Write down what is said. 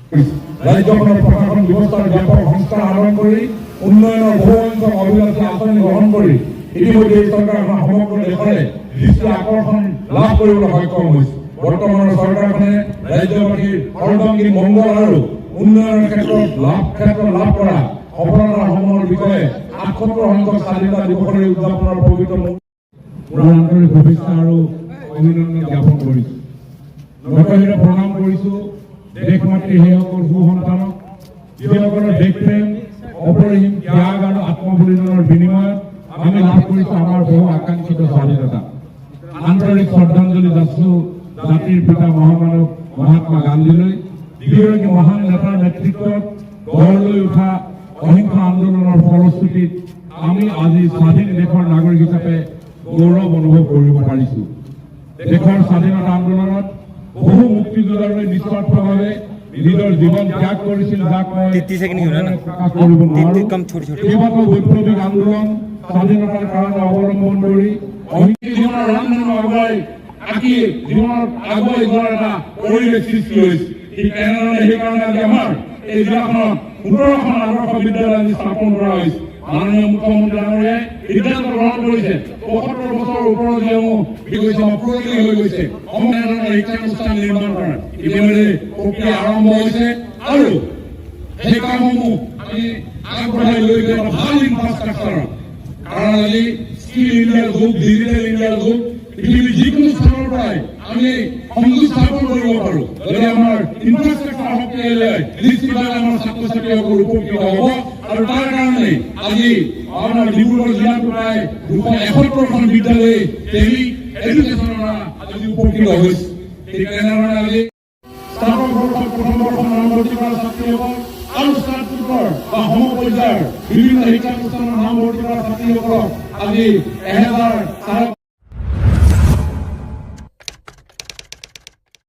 ৰাজ্যখনৰ প্ৰশাসন ব্যৱস্থাৰ ব্যাপক সংস্কাৰ সাধন কৰি উন্নয়নৰ বহুসংখ্যক অভিলাষী আঁচনি গ্ৰহণ কৰি ইতিমধ্যে এই চৰকাৰখন সমগ্ৰ দেশৰে দৃষ্টি আকৰ্ষণ লাভ কৰিবলৈ সক্ষম হৈছে। বৰ্তমানৰ চৰকাৰখনে ৰাজ্যবাসীৰ সৰ্বাংগীন মংগল আৰু উন্নয়নৰ ক্ষেত্ৰত লাভ কৰা সফলতাসমূহৰ বিষয়ে ৭৮ সংখ্যক স্বাধীনতা দিৱসৰ উদযাপনৰ পবিত্ৰ আন্তৰিক শুভেচ্ছা আৰু অভিনন্দন জ্ঞাপন কৰিছো। নকৰিলে প্ৰণাম কৰিছো দেশ মাতৃ সেইসকল সুসন্তানক যিসকলৰ দেশ প্ৰেম অপৰিসীম ত্যাগ আৰু আত্মবলিদানৰ বিনিময়ত আমি লাভ কৰিছো আমাৰ বহু আকাংক্ষিত স্বাধীনতা। আন্তৰিক শ্ৰদ্ধাঞ্জলি যাচিছো জাতিৰ পিতা মহামানৱ মহাত্মা গান্ধীলৈ, যিগৰাকী মহান নেতাৰ নেতৃত্বত গঢ় লৈ উঠা অহিংসা আন্দোলনৰ ফলশ্ৰুতিত আমি আজি স্বাধীন দেশৰ নাগৰিক হিচাপে গৌৰৱ অনুভৱ কৰিব পাৰিছো। দেশৰ স্বাধীনতা আন্দোলনত বহু মুক্তিযোদ্ধাই নিস্বাৰ্থভাৱে নিজৰ জীৱন ত্যাগ কৰিছিল, যাক মই প্ৰকাশ কৰিব নোৱাৰো। কেইবাটাও বৈপ্লৱিক আন্দোলন স্বাধীনতাৰ কাৰণে অৱলম্বন কৰি জীৱনৰ ৰামধেনু জীৱনত আগুৱাই যোৱাৰ এটা পৰিৱেশ সৃষ্টি হৈছে। ঠিক এনেধৰণে সেইকাৰণে আজি আমাৰ এই জিলাখনত ১৫খন আদৰ্শ বিদ্যালয় আজি স্থাপন কৰা হৈছে। মাননীয় মুখ্যমন্ত্ৰী ডাঙৰীয়াই সিদ্ধান্ত গ্ৰহণ কৰিছে ৭৫ বছৰৰ ওপৰত যিসমূহ পুৰণি হৈ গৈছে এনেধৰণৰ শিক্ষানুষ্ঠান নিৰ্মাণ কৰা ইতিমধ্যে প্ৰক্ৰিয়া আৰম্ভ হৈছে আৰু সেই কামসমূহ আমি আগবঢ়াই লৈ গৈ ভাল ইনফ্ৰাষ্ট্ৰাকচাৰ, কাৰণ আজি স্কিল ইণ্ডিয়াৰ যুগ, ডিজিটেল ইণ্ডিয়াৰ যুগ, পৃথিৱীৰ যিকোনো স্থানৰ পৰাই আমি সংযোগ স্থাপন কৰিব পাৰো। যদি আমাৰ ইনফ্ৰাষ্ট্ৰাকচাৰ শক্তিশালী হয় নিশ্চিতভাৱে আমাৰ ছাত্ৰ ছাত্ৰীসকল উপকৃত হ'ব। আৰু তাৰ কাৰণে আজি আমাৰ ডিব্ৰুগড় জিলাত প্ৰায় ২৭১খন বিদ্যালয়ে টেলি এডুকেশ্যনৰ দ্বাৰা আজি উপকৃত হৈছে। ঠিক তেনেধৰণে আজি স্নাতক বৰ্ষত প্ৰথম বৰ্ষত নামভৰ্তি কৰা ছাত্ৰীসকল আৰু স্নাতকোত্তৰ বা সমপৰ্যায়ৰ বিভিন্ন শিক্ষানুষ্ঠানৰ নামভৰ্তি কৰা ছাত্ৰীসকলক আজি ১০০০